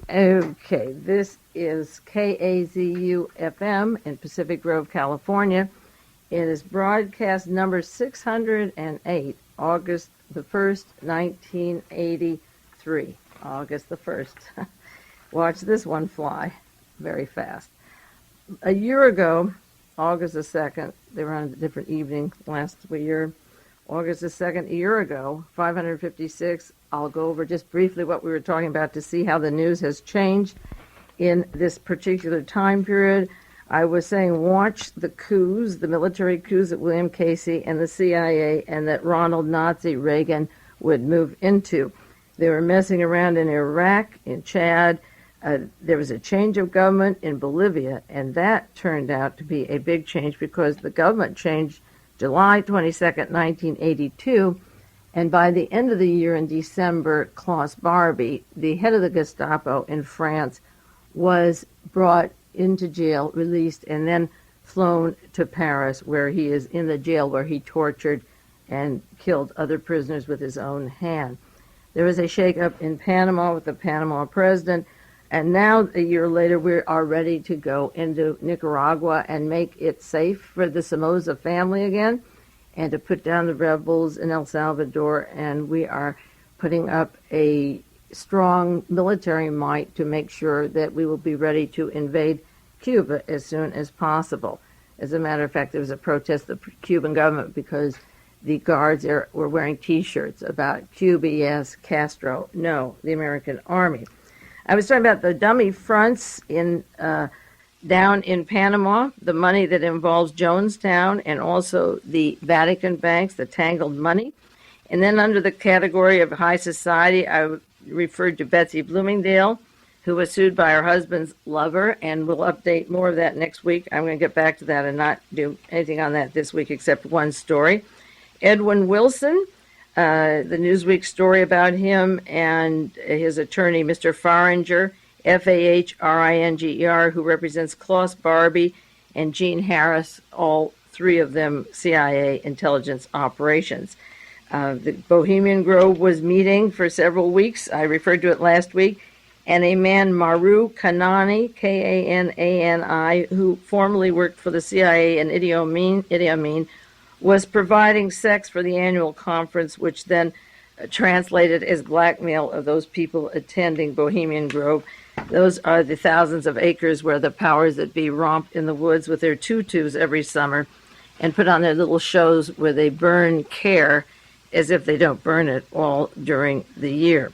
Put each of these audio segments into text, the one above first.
Okay, this is KAZU-FM in Pacific Grove, California. It is broadcast number 608, August the 1st, 1983. August the 1st. Watch this one fly very fast. A year ago, August the 2nd, they were on a different evening last year. August the 2nd, a year ago, 556. I'll go over just briefly what we were talking about to see how the news has changed in this particular time period. I was saying watch the coups, the military coups that William Casey and the CIA and that Ronald Nazi Reagan would move into. They were messing around in Iraq, in Chad. There was a change of government in Bolivia, and that turned out to be a big change because the government changed July 22nd, 1982, and by the end of the year in December, Klaus Barbie, the head of the Gestapo in France, was brought into jail, released, and then flown to Paris, where he is in the jail where he tortured and killed other prisoners with his own hand. There was a shakeup in Panama with the Panama president, and now, a year later, we are ready to go into Nicaragua and make it safe for the Somoza family again and to put down the rebels in El Salvador. And we are putting up a strong military might to make sure that we will be ready to invade Cuba as soon as possible. As a matter of fact, there was a protest of the Cuban government because the guards there were wearing T-shirts about Cuba, yes, Castro, no, the American army. I was talking about the dummy fronts in down in Panama, the money that involves Jonestown and also the Vatican banks, the tangled money. And then under the category of high society, I referred to Betsy Bloomingdale, who was sued by her husband's lover, and we'll update more of that next week. I'm going to get back to that and not do anything on that this week except one story. Edwin Wilson, the Newsweek story about him and his attorney, Mr. Faringer, Fahringer, who represents Klaus Barbie and Gene Harris, all three of them CIA intelligence operations. The Bohemian Grove was meeting for several weeks. I referred to it last week. And a man, Maru Kanani, Kanani, who formerly worked for the CIA and Idi Amin, was providing sex for the annual conference, which then translated as blackmail of those people attending Bohemian Grove. Those are the thousands of acres where the powers that be romp in the woods with their tutus every summer and put on their little shows where they burn care as if they don't burn it all during the year.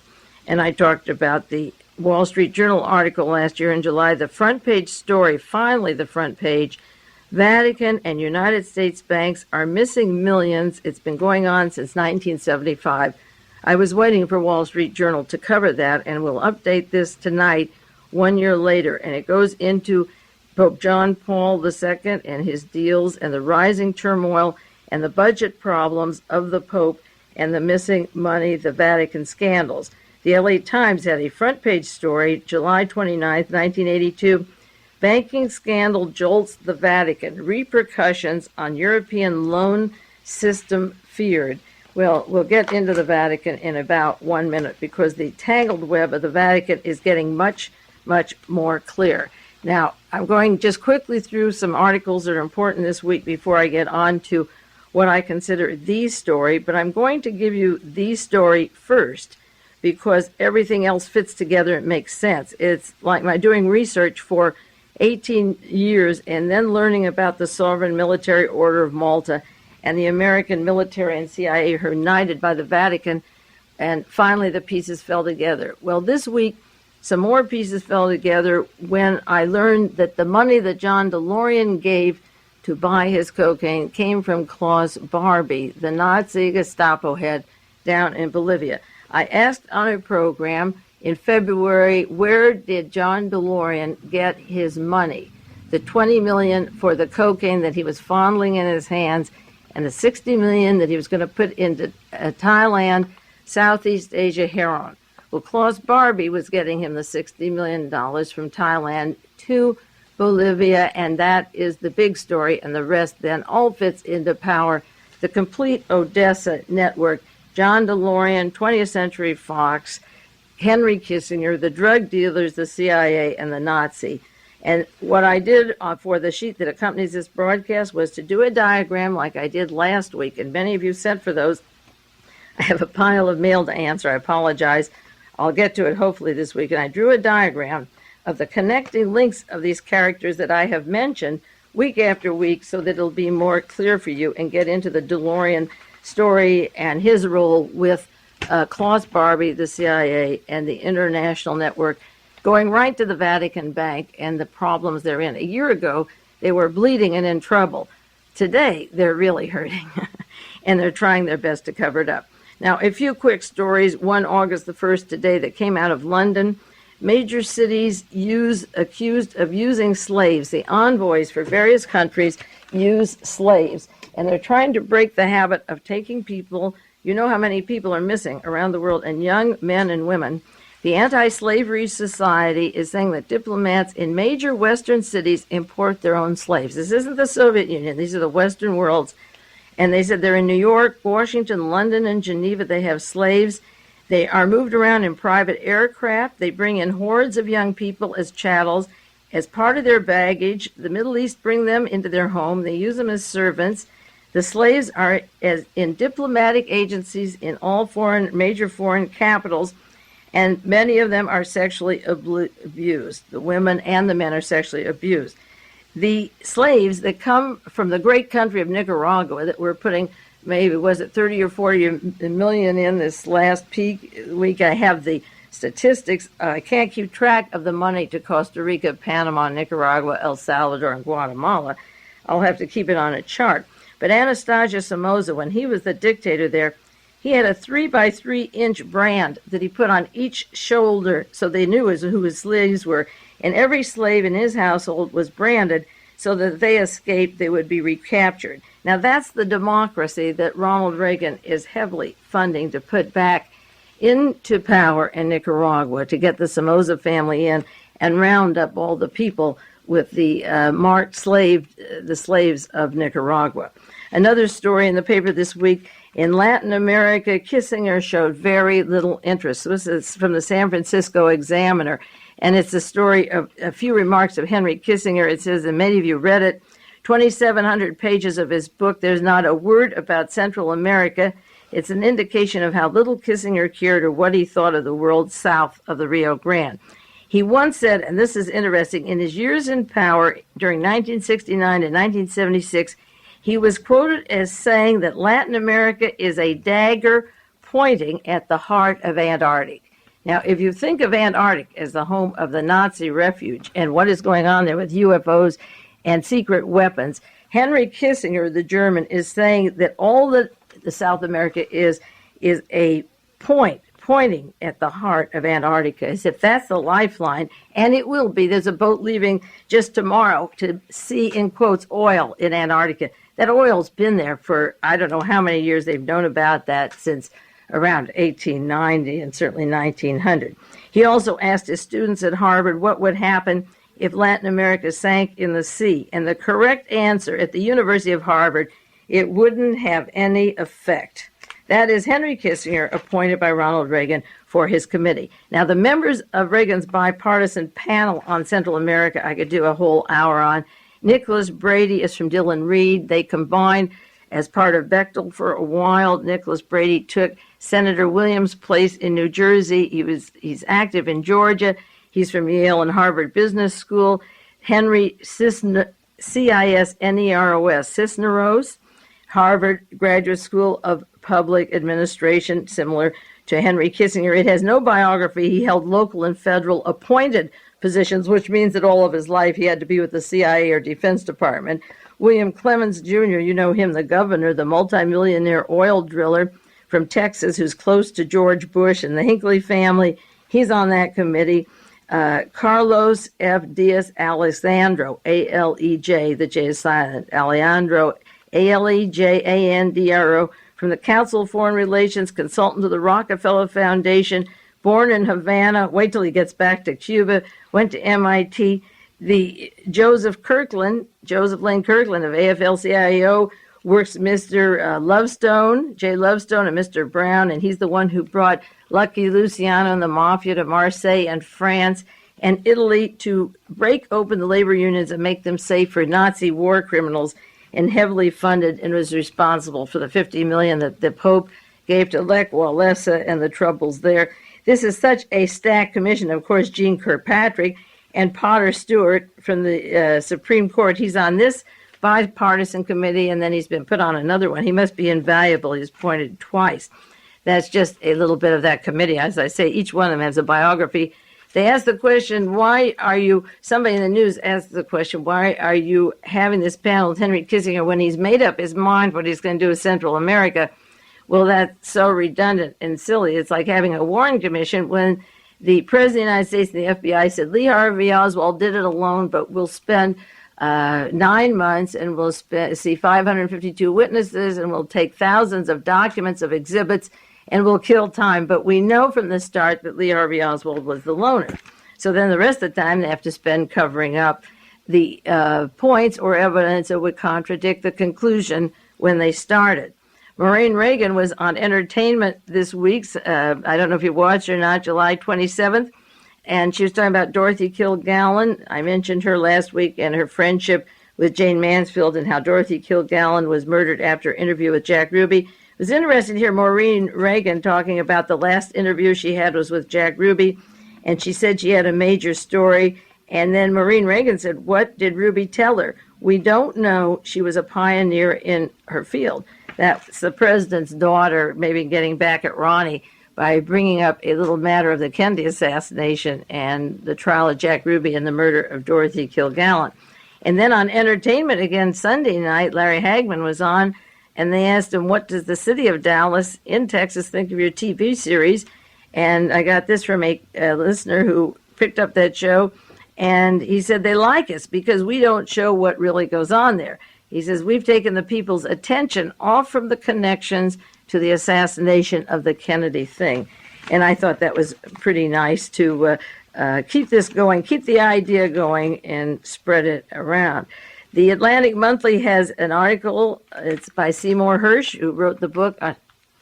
And I talked about the Wall Street Journal article last year in July, the front page story, finally the front page. Vatican and United States banks are missing millions. It's been going on since 1975. I was waiting for Wall Street Journal to cover that, and we'll update this tonight, 1 year later. And it goes into Pope John Paul II and his deals and the rising turmoil and the budget problems of the Pope and the missing money, the Vatican scandals. The LA Times had a front page story, July 29th, 1982, Banking scandal jolts the Vatican. Repercussions on European loan system feared. Well, we'll get into the Vatican in about 1 minute because the tangled web of the Vatican is getting much, much more clear. Now, I'm going just quickly through some articles that are important this week before I get on to what I consider the story, but I'm going to give you the story first because everything else fits together and makes sense. It's like my doing research for 18 years and then learning about the Sovereign Military Order of Malta and the American military and CIA are united by the Vatican, and finally the pieces fell together. Well, this week, some more pieces fell together when I learned that the money that John DeLorean gave to buy his cocaine came from Klaus Barbie, the Nazi Gestapo head down in Bolivia. I asked on a program in February, where did John DeLorean get his money? The $20 million for the cocaine that he was fondling in his hands and the $60 million that he was going to put into Thailand, Southeast Asia heroin. Well, Klaus Barbie was getting him the $60 million from Thailand to Bolivia, and that is the big story, and the rest then all fits into power. The complete Odessa network, John DeLorean, 20th Century Fox, Henry Kissinger, the drug dealers, the CIA, and the Nazi. And what I did for the sheet that accompanies this broadcast was to do a diagram like I did last week, and many of you sent for those. I have a pile of mail to answer. I apologize. I'll get to it hopefully this week. And I drew a diagram of the connecting links of these characters that I have mentioned week after week so that it'll be more clear for you and get into the DeLorean story and his role with Klaus Barbie, the CIA, and the international network, going right to the Vatican Bank and the problems they're in. A year ago, they were bleeding and in trouble. Today, they're really hurting, and they're trying their best to cover it up. Now, a few quick stories. One August the 1st today that came out of London. Major cities accused of using slaves. The envoys for various countries use slaves, and they're trying to break the habit of taking people. You know how many people are missing around the world, and young men and women. The Anti-Slavery Society is saying that diplomats in major Western cities import their own slaves. This isn't the Soviet Union. These are the Western worlds. And they said they're in New York, Washington, London, and Geneva. They have slaves. They are moved around in private aircraft. They bring in hordes of young people as chattels. As part of their baggage, the Middle East bring them into their home. They use them as servants. The slaves are in diplomatic agencies in all major foreign capitals, and many of them are sexually abused. The women and the men are sexually abused. The slaves that come from the great country of Nicaragua that we're putting, maybe, was it 30 or 40 million in this last peak week? I have the statistics. I can't keep track of the money to Costa Rica, Panama, Nicaragua, El Salvador, and Guatemala. I'll have to keep it on a chart. But Anastasio Somoza, when he was the dictator there, he had a 3-by-3-inch brand that he put on each shoulder so they knew who his slaves were. And every slave in his household was branded so that if they escaped, they would be recaptured. Now, that's the democracy that Ronald Reagan is heavily funding to put back into power in Nicaragua, to get the Somoza family in and round up all the people with the marked the slaves of Nicaragua. Another story in the paper this week, in Latin America, Kissinger showed very little interest. This is from the San Francisco Examiner, and it's a story of a few remarks of Henry Kissinger. It says, and many of you read it, 2,700 pages of his book. There's not a word about Central America. It's an indication of how little Kissinger cared or what he thought of the world south of the Rio Grande. He once said, and this is interesting, in his years in power during 1969 and 1976, he was quoted as saying that Latin America is a dagger pointing at the heart of Antarctica. Now, if you think of Antarctica as the home of the Nazi refuge and what is going on there with UFOs and secret weapons, Henry Kissinger, the German, is saying that all that the South America is a pointing at the heart of Antarctica, as if that's the lifeline, and it will be. There's a boat leaving just tomorrow to see, in quotes, oil in Antarctica. That oil's been there for I don't know how many years. They've known about that since around 1890 and certainly 1900. He also asked his students at Harvard what would happen if Latin America sank in the sea, and the correct answer at the University of Harvard, it wouldn't have any effect. That is Henry Kissinger, appointed by Ronald Reagan for his committee. Now, the members of Reagan's bipartisan panel on Central America, I could do a whole hour on. Nicholas Brady is from Dillon Reed. They combined as part of Bechtel for a while. Nicholas Brady took Senator Williams' place in New Jersey. He's active in Georgia. He's from Yale and Harvard Business School. Henry Cisneros, Cisneros, Harvard Graduate School of Public Administration, similar to Henry Kissinger. It has no biography. He held local and federal appointed positions, which means that all of his life he had to be with the CIA or Defense Department. William Clemens Jr., you know him, the governor, the multimillionaire oil driller from Texas who's close to George Bush and the Hinckley family. He's on that committee. Carlos F. Diaz Alejandro, A-L-E-J, the J is silent, Alejandro, A-L-E-J-A-N-D-R-O, from the Council of Foreign Relations, consultant to the Rockefeller Foundation, born in Havana, wait till he gets back to Cuba, went to MIT. The Joseph Lane Kirkland of AFL-CIO, works Mr. Lovestone, Jay Lovestone, and Mr. Brown, and he's the one who brought Lucky Luciano and the Mafia to Marseille and France and Italy to break open the labor unions and make them safe for Nazi war criminals, and heavily funded and was responsible for the $50 million that the Pope gave to Lech Walesa and the troubles there. This is such a stacked commission. Of course, Jeane Kirkpatrick and Potter Stewart from the Supreme Court. He's on this bipartisan committee, and then he's been put on another one. He must be invaluable. He's appointed twice. That's just a little bit of that committee. As I say, each one of them has a biography. They asked the question, why are you, somebody in the news asked the question, why are you having this panel with Henry Kissinger when he's made up his mind what he's going to do with Central America? Well, that's so redundant and silly. It's like having a Warren Commission when the President of the United States and the FBI said Lee Harvey Oswald did it alone, but we'll spend 9 months and we'll see 552 witnesses and we'll take thousands of documents of exhibits and we'll kill time. But we know from the start that Lee Harvey Oswald was the loner. So then the rest of the time they have to spend covering up the points or evidence that would contradict the conclusion when they started. Maureen Reagan was on Entertainment this week. I don't know if you watched or not, July 27th. And she was talking about Dorothy Kilgallen. I mentioned her last week and her friendship with Jayne Mansfield and how Dorothy Kilgallen was murdered after an interview with Jack Ruby. It was interesting to hear Maureen Reagan talking about the last interview she had was with Jack Ruby. And she said she had a major story. And then Maureen Reagan said, what did Ruby tell her? We don't know. She was a pioneer in her field. That's the president's daughter, maybe getting back at Ronnie by bringing up a little matter of the Kennedy assassination and the trial of Jack Ruby and the murder of Dorothy Kilgallen. And then on Entertainment again Sunday night, Larry Hagman was on, and they asked him, what does the city of Dallas in Texas think of your TV series? And I got this from a listener who picked up that show, and he said they like us because we don't show what really goes on there. He says, we've taken the people's attention off from the connections to the assassination of the Kennedy thing. And I thought that was pretty nice to keep this going, keep the idea going, and spread it around. The Atlantic Monthly has an article. It's by Seymour Hersh, who wrote the book on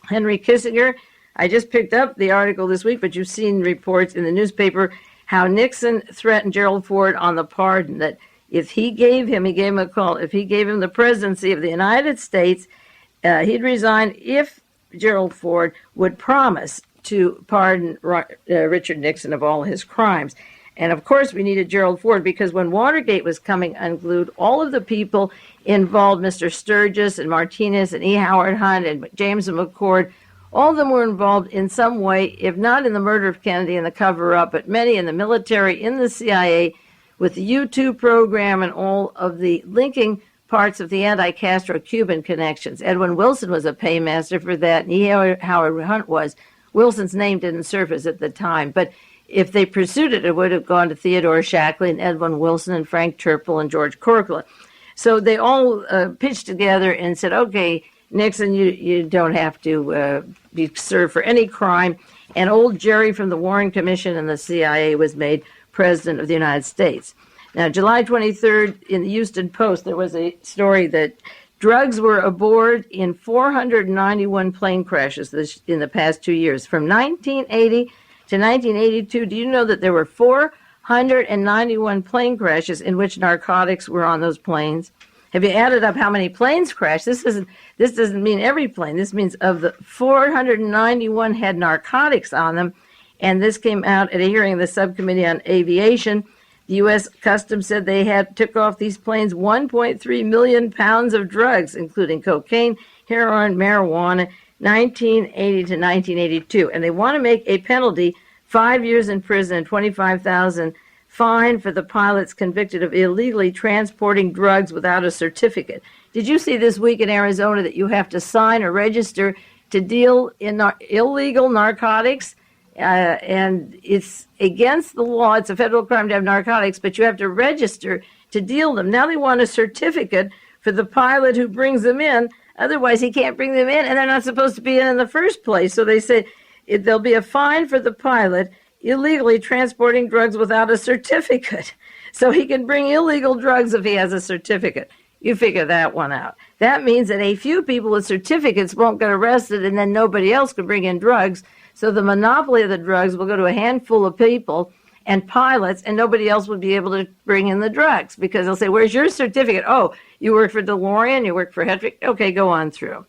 Henry Kissinger. I just picked up the article this week, but you've seen reports in the newspaper how Nixon threatened Gerald Ford on the pardon, that if he gave him a call, if he gave him the presidency of the United States, he'd resign if Gerald Ford would promise to pardon Richard Nixon of all his crimes. And of course, we needed Gerald Ford because when Watergate was coming unglued, all of the people involved, Mr. Sturgis and Martinez and E. Howard Hunt and James McCord, all of them were involved in some way, if not in the murder of Kennedy and the cover-up, but many in the military, in the CIA, with the U-2 program and all of the linking parts of the anti-Castro Cuban connections. Edwin Wilson was a paymaster for that, and E. Howard Hunt was. Wilson's name didn't surface at the time, but if they pursued it, it would have gone to Theodore Shackley and Edwin Wilson and Frank Turple and George Corcoran. So they all pitched together and said, okay, Nixon, you don't have to be served for any crime. And old Jerry from the Warren Commission and the CIA was made President of the United States. Now, July 23rd, in the Houston Post, there was a story that drugs were aboard in 491 plane crashes in the past 2 years. From 1980 to 1982, do you know that there were 491 plane crashes in which narcotics were on those planes? Have you added up how many planes crashed? This doesn't mean every plane. This means of the 491 had narcotics on them. And this came out at a hearing of the Subcommittee on Aviation. The U.S. Customs said they took off these planes 1.3 million pounds of drugs, including cocaine, heroin, marijuana, 1980 to 1982. And they want to make a penalty, 5 years in prison and $25,000 fine for the pilots convicted of illegally transporting drugs without a certificate. Did you see this week in Arizona that you have to sign or register to deal in illegal narcotics? And it's against the law. It's a federal crime to have narcotics, but you have to register to deal them. Now they want a certificate for the pilot who brings them in. Otherwise, he can't bring them in, and they're not supposed to be in the first place. So they say there'll be a fine for the pilot illegally transporting drugs without a certificate. So he can bring illegal drugs if he has a certificate. You figure that one out. That means that a few people with certificates won't get arrested, and then nobody else can bring in drugs. So the monopoly of the drugs will go to a handful of people and pilots, and nobody else would be able to bring in the drugs because they'll say, where's your certificate? Oh, you work for DeLorean, you work for Hedrick? Okay, go on through.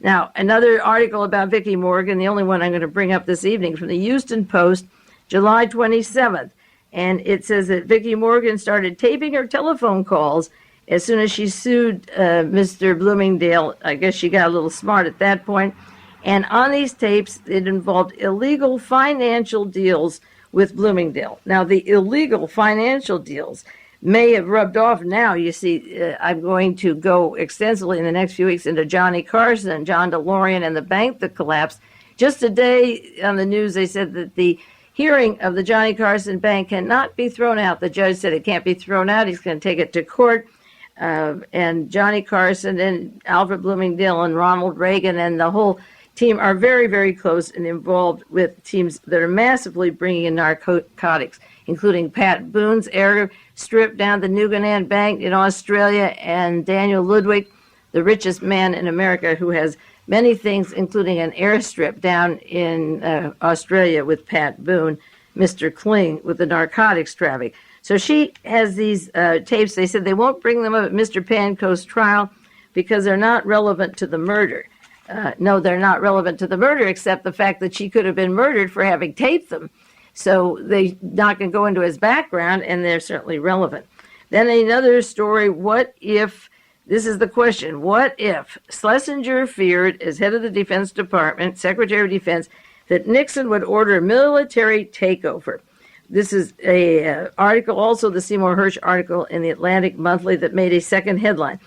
Now, another article about Vicki Morgan, the only one I'm going to bring up this evening, from the Houston Post, July 27th. And it says that Vicki Morgan started taping her telephone calls as soon as she sued Mr. Bloomingdale. I guess she got a little smart at that point. And on these tapes, it involved illegal financial deals with Bloomingdale. Now, the illegal financial deals may have rubbed off now. You see, I'm going to go extensively in the next few weeks into Johnny Carson, John DeLorean, and the bank that collapsed. Just today on the news, they said that the hearing of the Johnny Carson Bank cannot be thrown out. The judge said it can't be thrown out. He's going to take it to court. And Johnny Carson and Alfred Bloomingdale and Ronald Reagan and the whole team are very, very close and involved with teams that are massively bringing in narcotics, including Pat Boone's airstrip down the Newfoundland Bank in Australia, and Daniel Ludwig, the richest man in America, who has many things, including an airstrip down in Australia with Pat Boone, Mr. Kling, with the narcotics traffic. So she has these tapes. They said they won't bring them up at Mr. Panko's trial because they're not relevant to the murder. No, they're not relevant to the murder, except the fact that she could have been murdered for having taped them. So they're not going to go into his background, and they're certainly relevant. Then another story, what if, this is the question, what if Schlesinger feared, as head of the Defense Department, Secretary of Defense, that Nixon would order a military takeover? This is a article, also the Seymour Hersh article in the Atlantic Monthly, that made a second headline.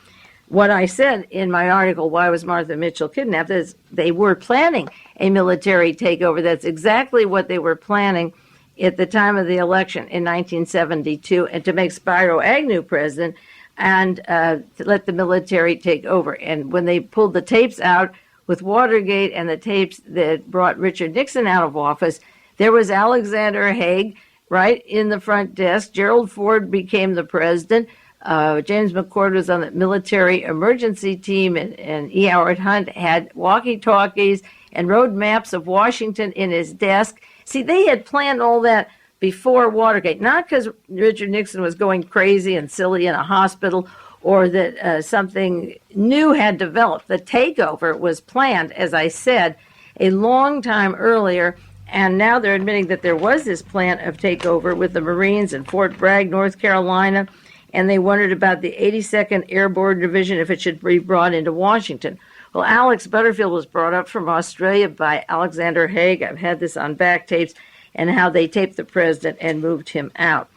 What I said in my article, Why Was Martha Mitchell Kidnapped, is they were planning a military takeover. That's exactly what they were planning at the time of the election in 1972, and to make Spiro Agnew president and to let the military take over. And when they pulled the tapes out with Watergate and the tapes that brought Richard Nixon out of office, there was Alexander Haig right in the front desk. Gerald Ford became the president. James McCord was on the military emergency team, and E. Howard Hunt had walkie-talkies and road maps of Washington in his desk. See, they had planned all that before Watergate, not because Richard Nixon was going crazy and silly in a hospital or that something new had developed. The takeover was planned, as I said, a long time earlier, and now they're admitting that there was this plan of takeover with the Marines in Fort Bragg, North Carolina, and they wondered about the 82nd Airborne Division if it should be brought into Washington. Well, Alex Butterfield was brought up from Australia by Alexander Haig. I've had this on back tapes, and how they taped the president and moved him out.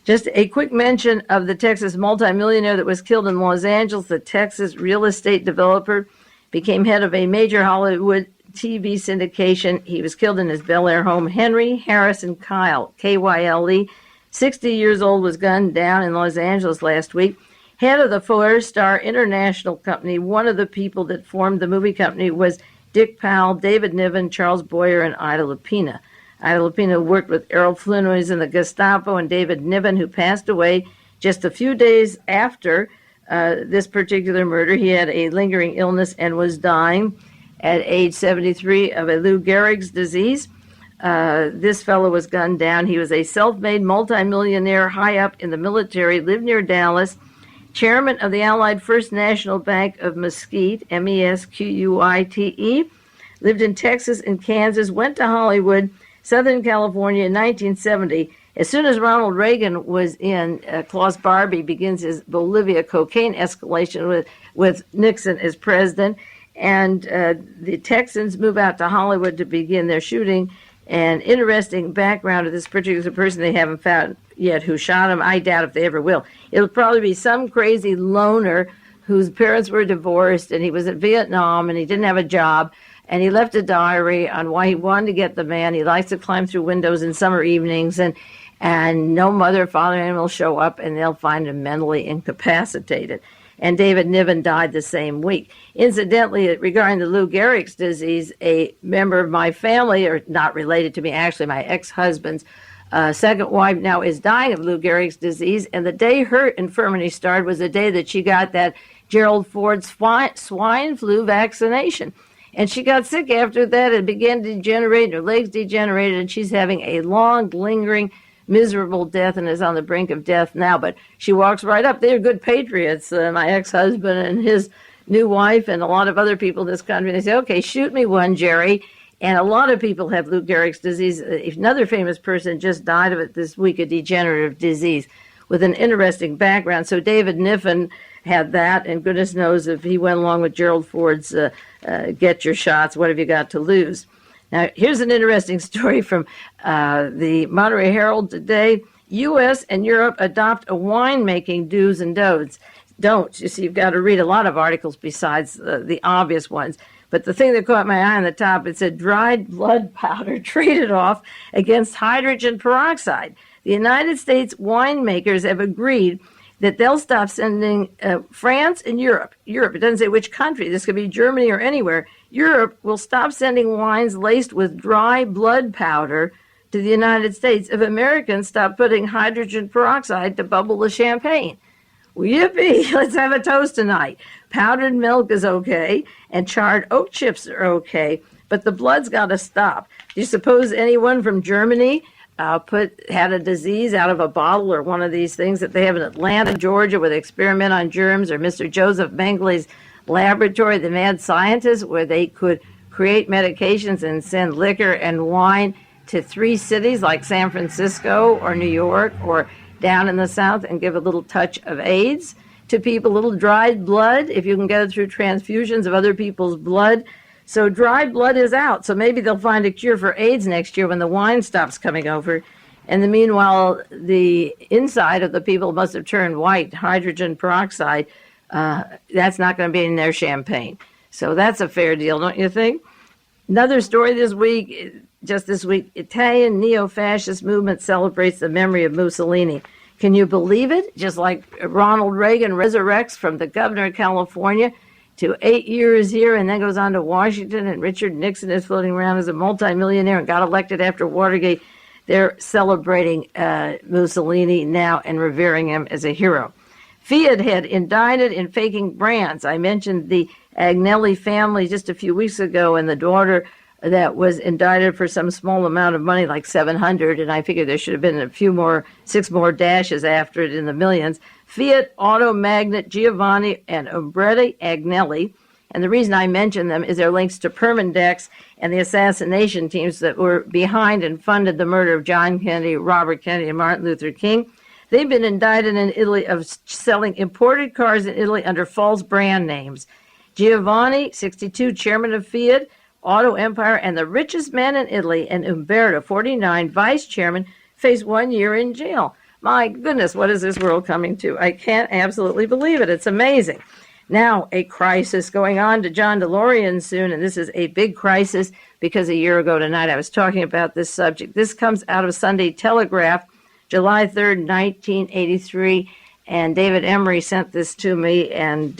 Just a quick mention of the Texas multimillionaire that was killed in Los Angeles. The Texas real estate developer became head of a major Hollywood TV syndication. He was killed in his Bel Air home. Henry Harrison Kyle, Kyle, 60 years old, was gunned down in Los Angeles last week. Head of the Forestar International Company, one of the people that formed the movie company was Dick Powell, David Niven, Charles Boyer, and Ida Lupino. Ida Lupino worked with Errol Flynn, who was in the Gestapo, and David Niven, who passed away just a few days after this particular murder. He had a lingering illness and was dying at age 73 of a Lou Gehrig's disease. This fellow was gunned down. He was a self-made multimillionaire high up in the military, lived near Dallas, chairman of the Allied First National Bank of Mesquite, Mesquite, lived in Texas and Kansas, went to Hollywood, Southern California in 1970. As soon as Ronald Reagan was in, Klaus Barbie begins his Bolivia cocaine escalation with Nixon as president, and the Texans move out to Hollywood to begin their shooting. An interesting background of this particular person they haven't found yet who shot him. I doubt if they ever will. It'll probably be some crazy loner whose parents were divorced and he was in Vietnam and he didn't have a job, and he left a diary on why he wanted to get the man. He likes to climb through windows in summer evenings, and no mother or father will show up, and they'll find him mentally incapacitated. And David Niven died the same week. Incidentally, regarding the Lou Gehrig's disease, a member of my family, or not related to me, actually my ex-husband's second wife now is dying of Lou Gehrig's disease, and the day her infirmity started was the day that she got that Gerald Ford swine flu vaccination. And she got sick after that and began to degenerate, and her legs degenerated, and she's having a long, lingering, miserable death and is on the brink of death now. But she walks right up. They're good patriots, my ex-husband and his new wife and a lot of other people in this country. They say, okay, shoot me one, Jerry. And a lot of people have Lou Gehrig's disease. Another famous person just died of it this week, a degenerative disease with an interesting background. So David Niffen had that, and goodness knows if he went along with Gerald Ford's get your shots, what have you got to lose? Now, here's an interesting story from the Monterey Herald today. U.S. and Europe adopt a winemaking do's and don'ts. You see, you've got to read a lot of articles besides the obvious ones. But the thing that caught my eye on the top, it said dried blood powder traded off against hydrogen peroxide. The United States winemakers have agreed that they'll stop sending France and Europe, it doesn't say which country, this could be Germany or anywhere, Europe will stop sending wines laced with dry blood powder to the United States if Americans stop putting hydrogen peroxide to bubble the champagne. Well, yippee, let's have a toast tonight. Powdered milk is okay, and charred oak chips are okay, but the blood's got to stop. Do you suppose anyone from Germany had a disease out of a bottle or one of these things that they have in Atlanta, Georgia, where they experiment on germs, or Mr. Joseph Mengley's laboratory, the mad scientist, where they could create medications and send liquor and wine to 3 cities like San Francisco or New York or down in the South and give a little touch of AIDS to people, a little dried blood, if you can get it through transfusions of other people's blood. So dried blood is out. So maybe they'll find a cure for AIDS next year when the wine stops coming over. And meanwhile, the inside of the people must have turned white, hydrogen peroxide. That's not going to be in their champagne. So that's a fair deal, don't you think? Another story this week, Italian neo-fascist movement celebrates the memory of Mussolini. Can you believe it? Just like Ronald Reagan resurrects from the governor of California to 8 years here and then goes on to Washington, and Richard Nixon is floating around as a multimillionaire and got elected after Watergate. They're celebrating Mussolini now and revering him as a hero. Fiat had indicted in faking brands. I mentioned the Agnelli family just a few weeks ago, and the daughter that was indicted for some small amount of money, like 700, and I figured there should have been 6 more dashes after it in the millions. Fiat auto magnate Giovanni and Umberto Agnelli, and the reason I mention them is their links to Permindex and the assassination teams that were behind and funded the murder of John Kennedy, Robert Kennedy, and Martin Luther King. They've been indicted in Italy of selling imported cars in Italy under false brand names. Giovanni, 62, chairman of Fiat Auto Empire and the richest man in Italy, and Umberto, 49, vice chairman, face 1 year in jail. My goodness, what is this world coming to? I can't absolutely believe it. It's amazing. Now, a crisis going on to John DeLorean soon, and this is a big crisis because a year ago tonight I was talking about this subject. This comes out of Sunday Telegraph, July 3rd, 1983, and David Emery sent this to me, and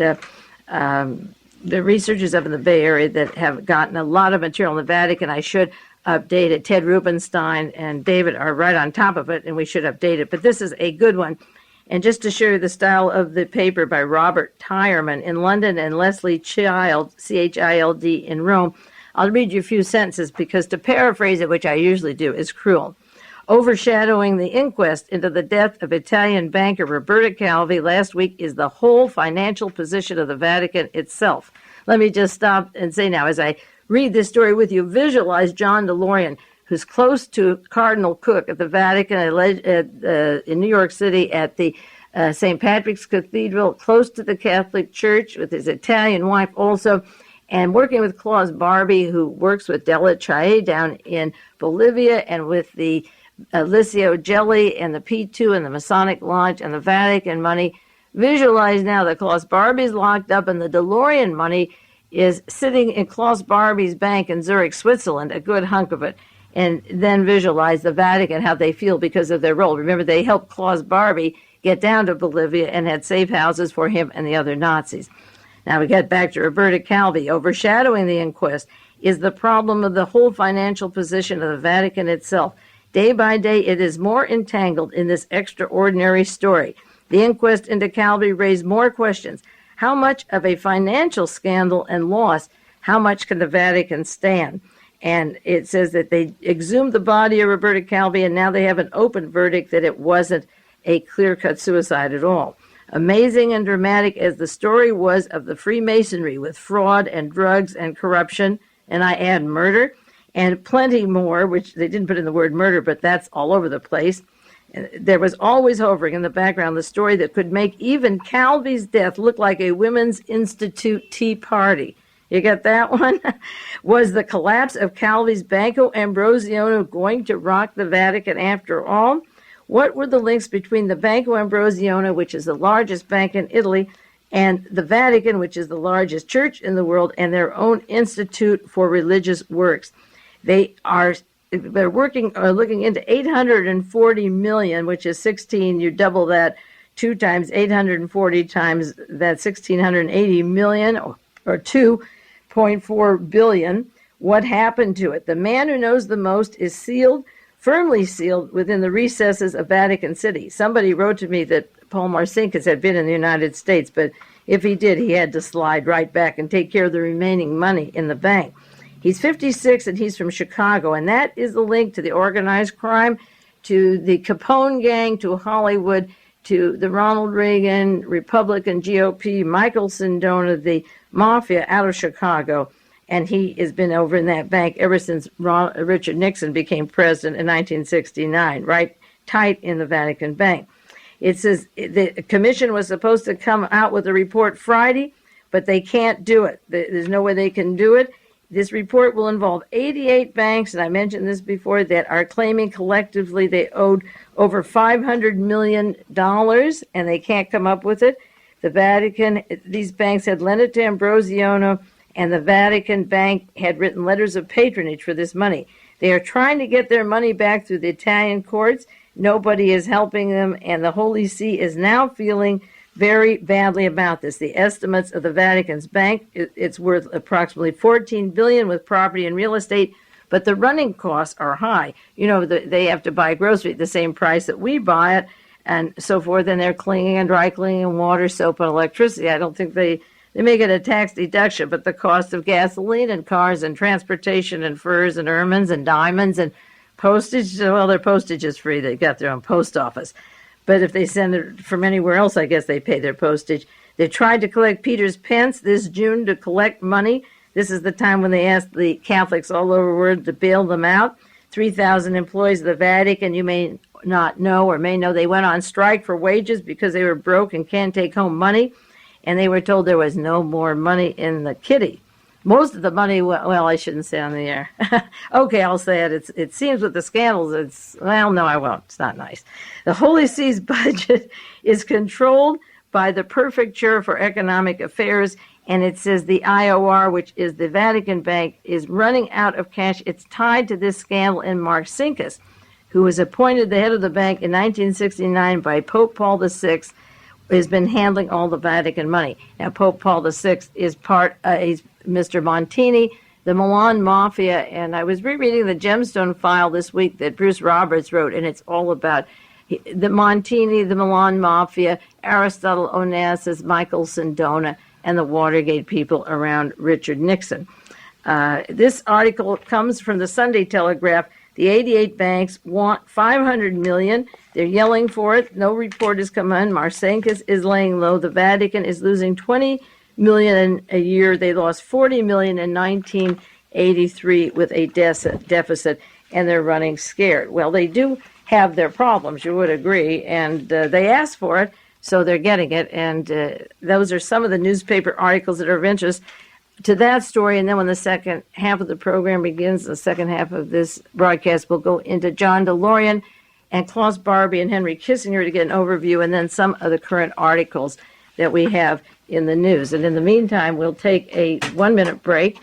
the researchers up in the Bay Area that have gotten a lot of material in the Vatican, I should update it. Ted Rubenstein and David are right on top of it, and we should update it. But this is a good one. And just to show you the style of the paper by Robert Tyerman in London and Leslie Child, Child, in Rome, I'll read you a few sentences because to paraphrase it, which I usually do, is cruel. Overshadowing the inquest into the death of Italian banker Roberto Calvi last week is the whole financial position of the Vatican itself. Let me just stop and say now, as I read this story with you, visualize John DeLorean, who's close to Cardinal Cook at the Vatican in New York City at the St. Patrick's Cathedral, close to the Catholic Church with his Italian wife also, and working with Klaus Barbie, who works with Della Chae down in Bolivia, and with the Licio Gelli and the P2 and the Masonic Lodge and the Vatican money. Visualize now that Klaus Barbie's locked up and the DeLorean money is sitting in Klaus Barbie's bank in Zurich, Switzerland, a good hunk of it. And then visualize the Vatican, how they feel because of their role. Remember, they helped Klaus Barbie get down to Bolivia and had safe houses for him and the other Nazis. Now we get back to Roberto Calvi. Overshadowing the inquest is the problem of the whole financial position of the Vatican itself. Day by day, it is more entangled in this extraordinary story. The inquest into Calvi raised more questions. How much of a financial scandal and loss how much can the Vatican stand? And it says that they exhumed the body of Roberta Calvi, and now they have an open verdict that it wasn't a clear-cut suicide at all. Amazing and dramatic as the story was of the Freemasonry with fraud and drugs and corruption, and I add murder, and plenty more, which they didn't put in the word murder, but that's all over the place. There was always hovering in the background the story that could make even Calvi's death look like a Women's Institute tea party. You got that one? Was the collapse of Calvi's Banco Ambrosiano going to rock the Vatican after all? What were the links between the Banco Ambrosiano, which is the largest bank in Italy, and the Vatican, which is the largest church in the world, and their own Institute for Religious Works? They're looking into 840 million, which is 16. You double that 2 times 840 times that 1,680 million, or 2.4 billion. What happened to it? The man who knows the most is sealed, firmly sealed within the recesses of Vatican City. Somebody wrote to me that Paul Marcinkus had been in the United States, but if he did, he had to slide right back and take care of the remaining money in the bank. He's 56 and he's from Chicago, and that is the link to the organized crime, to the Capone gang, to Hollywood, to the Ronald Reagan, Republican GOP, Michael Sindona, the mafia out of Chicago. And he has been over in that bank ever since Richard Nixon became president in 1969, right tight in the Vatican Bank. It says the commission was supposed to come out with a report Friday, but they can't do it. There's no way they can do it. This report will involve 88 banks, and I mentioned this before, that are claiming collectively they owed over $500 million, and they can't come up with it. The Vatican, these banks had lent it to Ambrosiano, and the Vatican Bank had written letters of patronage for this money. They are trying to get their money back through the Italian courts. Nobody is helping them, and the Holy See is now feeling very badly about this. The estimates of the Vatican's bank, it's worth approximately $14 billion with property and real estate, but the running costs are high. You know, they have to buy grocery at the same price that we buy it, and so forth, and they're cleaning and dry cleaning and water, soap, and electricity. I don't think they make it a tax deduction, but the cost of gasoline and cars and transportation and furs and ermines and diamonds and postage, well, their postage is free. They got their own post office. But if they send it from anywhere else, I guess they pay their postage. They tried to collect Peter's pence this June to collect money. This is the time when they asked the Catholics all over the world to bail them out. 3,000 employees of the Vatican, you may not know or may know, they went on strike for wages because they were broke and can't take home money. And they were told there was no more money in the kitty. Most of the money, well, I shouldn't say on the air. Okay, I'll say it. It seems with the scandals, well, no, I won't. It's not nice. The Holy See's budget is controlled by the Prefecture for Economic Affairs, and it says the IOR, which is the Vatican Bank, is running out of cash. It's tied to this scandal, and Marcinkus, who was appointed the head of the bank in 1969 by Pope Paul VI, has been handling all the Vatican money. Now, Pope Paul VI is he's Mr. Montini, the Milan Mafia, and I was rereading the Gemstone file this week that Bruce Roberts wrote, and it's all about the Montini, the Milan Mafia, Aristotle Onassis, Michael Sindona, and the Watergate people around Richard Nixon. This article comes from the Sunday Telegraph. The 88 banks want $500 million. They're yelling for it. No report has come in. Marcinkus is laying low. The Vatican is losing $20 million a year. They lost $40 million in 1983 with a deficit, and they're running scared. Well, they do have their problems, you would agree, and they asked for it, so they're getting it. And those are some of the newspaper articles that are of interest to that story. And then when the second half of the program begins, the second half of this broadcast, we'll go into John DeLorean and Klaus Barbie and Henry Kissinger to get an overview, and then some of the current articles that we have in the news. And in the meantime, we'll take a 1-minute break.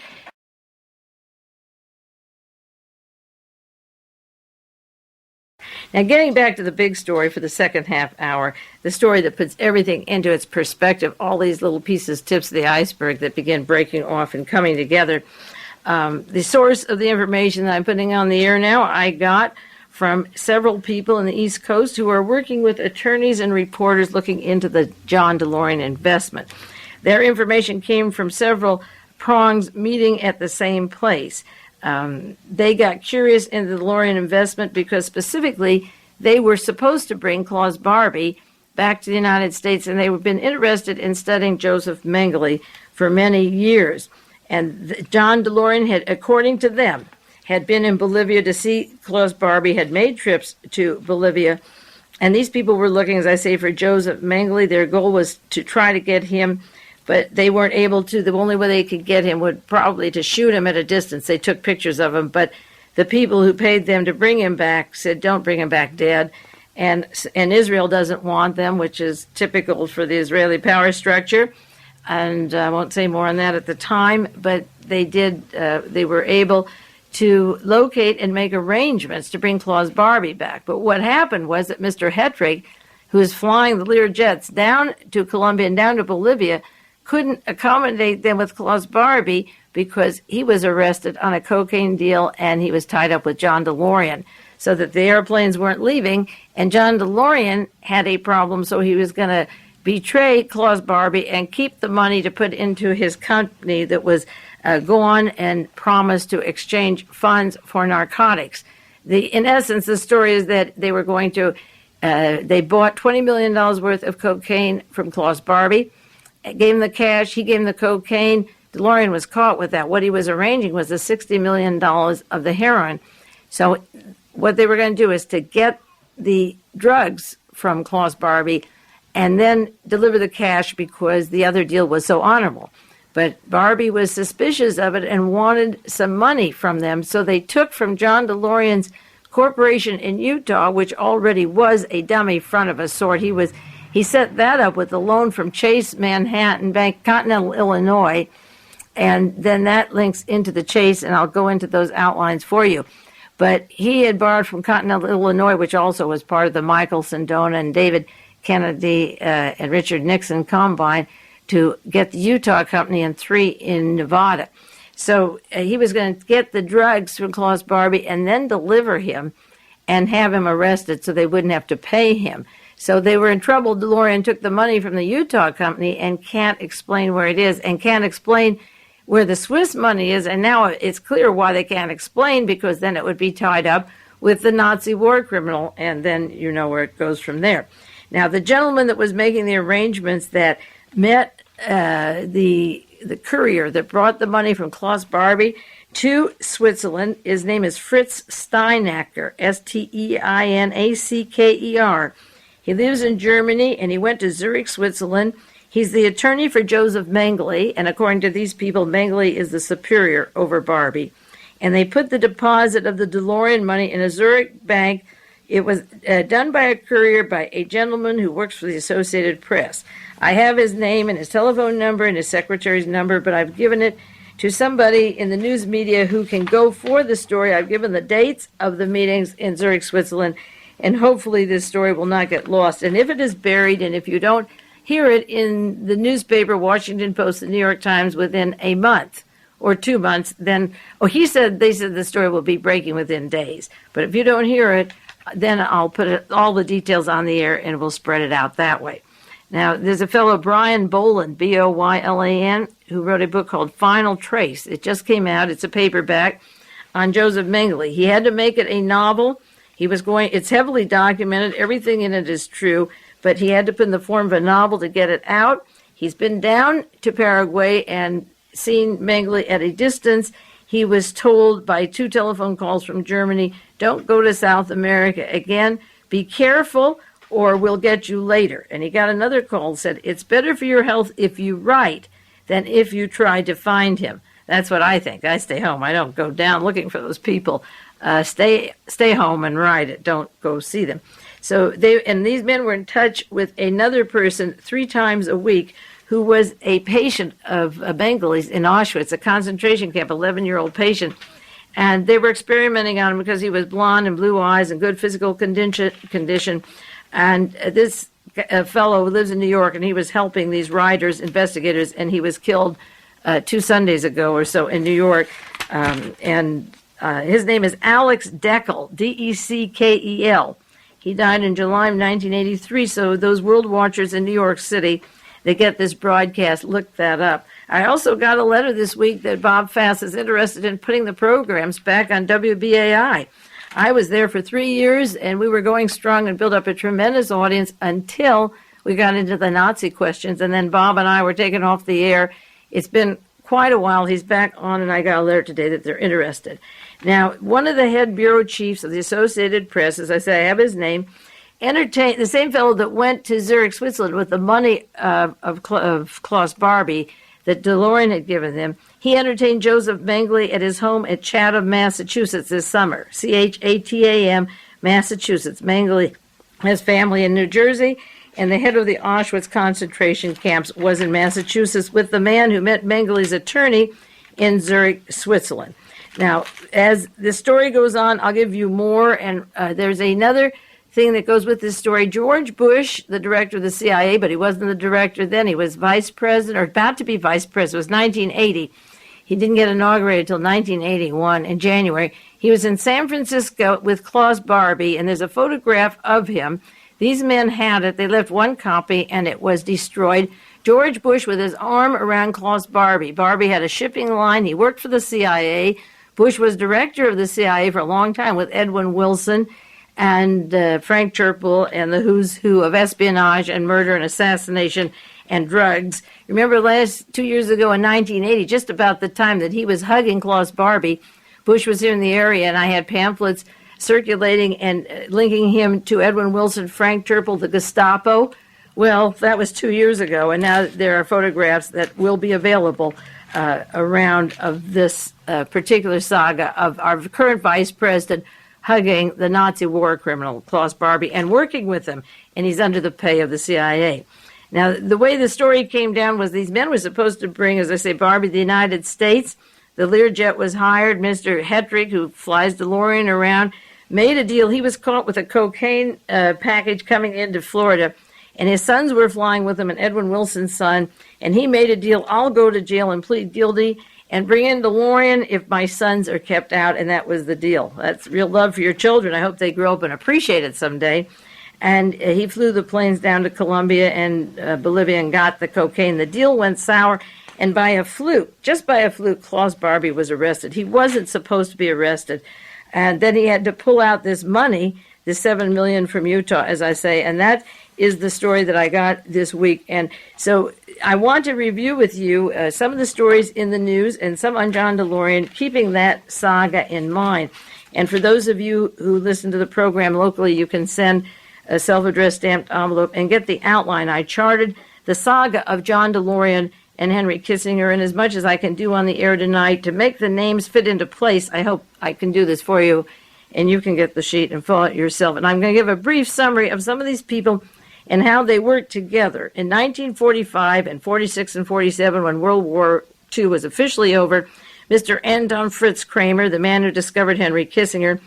Now, getting back to the big story for the second half hour, the story that puts everything into its perspective, all these little pieces, tips of the iceberg that begin breaking off and coming together. The source of the information that I'm putting on the air now, I got from several people in the East Coast who are working with attorneys and reporters looking into the John DeLorean investment. Their information came from several prongs meeting at the same place. They got curious in the DeLorean investment because specifically they were supposed to bring Klaus Barbie back to the United States, and they've been interested in studying Joseph Mengele for many years. And John DeLorean had, according to them, had been in Bolivia to see Klaus Barbie, had made trips to Bolivia, and these people were looking, as I say, for Joseph Mengele. Their goal was to try to get him, but they weren't able to. The only way they could get him would probably to shoot him at a distance. They took pictures of him, but the people who paid them to bring him back said, "Don't bring him back dead." And Israel doesn't want them, which is typical for the Israeli power structure. And I won't say more on that at the time, but they did. They were able to locate and make arrangements to bring Klaus Barbie back. But what happened was that Mr. Hetrig, who was flying the Lear jets down to Colombia and down to Bolivia, couldn't accommodate them with Klaus Barbie because he was arrested on a cocaine deal and he was tied up with John DeLorean, so that the airplanes weren't leaving. And John DeLorean had a problem, so he was going to betray Klaus Barbie and keep the money to put into his company that was go on and promise to exchange funds for narcotics. In essence, the story is that they were going to, they bought $20 million worth of cocaine from Klaus Barbie, gave him the cash, he gave him the cocaine. DeLorean was caught with that. What he was arranging was the $60 million of the heroin. So what they were going to do is to get the drugs from Klaus Barbie and then deliver the cash because the other deal was so honorable. But Barbie was suspicious of it and wanted some money from them, so they took from John DeLorean's corporation in Utah, which already was a dummy front of a sort. He set that up with a loan from Chase Manhattan Bank, Continental Illinois, and then that links into the Chase, and I'll go into those outlines for you. But he had borrowed from Continental Illinois, which also was part of the Michael Sindona and David Kennedy and Richard Nixon combine, to get the Utah company and 3 in Nevada. So he was going to get the drugs from Klaus Barbie and then deliver him and have him arrested so they wouldn't have to pay him. So they were in trouble. DeLorean took the money from the Utah company and can't explain where it is and can't explain where the Swiss money is. And now it's clear why they can't explain, because then it would be tied up with the Nazi war criminal, and then you know where it goes from there. Now, the gentleman that was making the arrangements that met the courier that brought the money from Klaus Barbie to Switzerland, his name is Fritz Steinacker, Steinacker. He lives in Germany, and he went to Zurich, Switzerland. He's the attorney for Joseph Mengele, and according to these people, Mengele is the superior over Barbie. And they put the deposit of the DeLorean money in a Zurich bank. It was done by a courier by a gentleman who works for the Associated Press. I have his name and his telephone number and his secretary's number, but I've given it to somebody in the news media who can go for the story. I've given the dates of the meetings in Zurich, Switzerland, and hopefully this story will not get lost. And if it is buried, and if you don't hear it in the newspaper, Washington Post, the New York Times, within a month or 2 months, then, they said the story will be breaking within days. But if you don't hear it, then I'll put all the details on the air and we'll spread it out that way. Now, there's a fellow, Brian Boland, Boylan, who wrote a book called Final Trace. It just came out. It's a paperback on Joseph Mengele. He had to make it a novel. It's heavily documented. Everything in it is true, but he had to put in the form of a novel to get it out. He's been down to Paraguay and seen Mengele at a distance. He was told by 2 telephone calls from Germany, don't go to South America again. Be careful, or we'll get you later. And he got another call, said, it's better for your health if you write than if you try to find him. That's what I think. I stay home. I don't go down looking for those people. Stay home and write it. Don't go see them. So these men were in touch with another person 3 times a week who was a patient of Mengele's in Auschwitz, a concentration camp, 11-year-old patient. And they were experimenting on him because he was blonde and blue eyes and good physical condition. And this fellow lives in New York, and he was helping these writers, investigators, and he was killed 2 Sundays ago or so in New York. His name is Alex Deckel, Deckel. He died in July of 1983, so those world watchers in New York City, they get this broadcast, look that up. I also got a letter this week that Bob Fass is interested in putting the programs back on WBAI. I was there for 3 years, and we were going strong and built up a tremendous audience until we got into the Nazi questions, and then Bob and I were taken off the air. It's been quite a while. He's back on, and I got a letter today that they're interested. Now, one of the head bureau chiefs of the Associated Press, as I say, I have his name, entertained the same fellow that went to Zurich, Switzerland with the money of Klaus Barbie that DeLorean had given them. He entertained Joseph Mengele at his home at Chatham, Massachusetts this summer, Chatham, Massachusetts. Mengele has family in New Jersey, and the head of the Auschwitz concentration camps was in Massachusetts with the man who met Mengele's attorney in Zurich, Switzerland. Now, as the story goes on, I'll give you more, and there's another thing that goes with this story. George Bush, the director of the CIA, but he wasn't the director then. He was vice president, or about to be vice president. It was 1980. He didn't get inaugurated until 1981 in January. He was in San Francisco with Klaus Barbie, and there's a photograph of him. These men had it. They left one copy, and it was destroyed. George Bush with his arm around Klaus Barbie. Barbie had a shipping line. He worked for the CIA. Bush was director of the CIA for a long time with Edwin Wilson and Frank Churchill and the who's who of espionage and murder and assassination and drugs. Remember 2 years ago in 1980, just about the time that he was hugging Klaus Barbie, Bush was here in the area, and I had pamphlets circulating and linking him to Edwin Wilson, Frank Churchill, the Gestapo. Well, that was 2 years ago, and now there are photographs that will be available around of this particular saga of our current vice president hugging the Nazi war criminal, Klaus Barbie, and working with him, and he's under the pay of the CIA. Now, the way the story came down was these men were supposed to bring, as I say, Barbie to the United States. The Learjet was hired. Mr. Hetrick, who flies DeLorean around, made a deal. He was caught with a cocaine package coming into Florida, and his sons were flying with him, and Edwin Wilson's son, and he made a deal. I'll go to jail and plead guilty and bring in DeLorean if my sons are kept out, and that was the deal. That's real love for your children. I hope they grow up and appreciate it someday. And he flew the planes down to Colombia and Bolivia and got the cocaine. The deal went sour, and by a fluke, just by a fluke, Klaus Barbie was arrested. He wasn't supposed to be arrested. And then he had to pull out this money, the $7 million from Utah, as I say, and that is the story that I got this week. And so I want to review with you some of the stories in the news and some on John DeLorean, keeping that saga in mind. And for those of you who listen to the program locally, you can send a self-addressed stamped envelope and get the outline. I charted the saga of John DeLorean and Henry Kissinger, and as much as I can do on the air tonight to make the names fit into place, I hope I can do this for you, and you can get the sheet and fill it yourself. And I'm going to give a brief summary of some of these people and how they worked together. In 1945 and 46 and 47, when World War II was officially over, Mr. Anton Fritz Kramer, the man who discovered Henry Kissinger,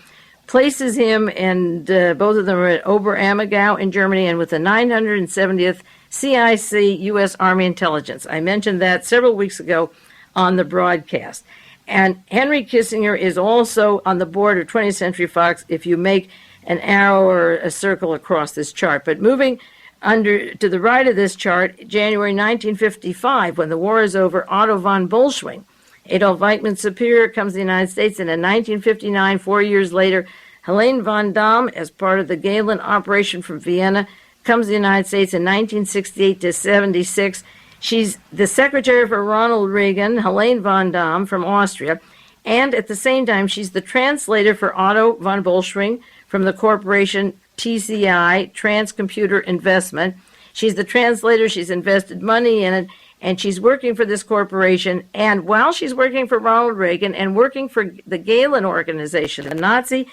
places him, and both of them are at Oberammergau in Germany and with the 970th CIC U.S. Army Intelligence. I mentioned that several weeks ago on the broadcast. And Henry Kissinger is also on the board of 20th Century Fox if you make an arrow or a circle across this chart. But moving under to the right of this chart, January 1955, when the war is over, Otto von Bolschwing, Adolf Eichmann's superior, comes to the United States, and in 1959, 4 years later, Helene von Damme, as part of the Gehlen operation from Vienna, comes to the United States in 1968 to 76. She's the secretary for Ronald Reagan, Helene von Damme from Austria, and at the same time, she's the translator for Otto von Bolschwing from the corporation TCI, Transcomputer Investment. She's the translator. She's invested money in it, and she's working for this corporation. And while she's working for Ronald Reagan and working for the Gehlen organization, the Nazi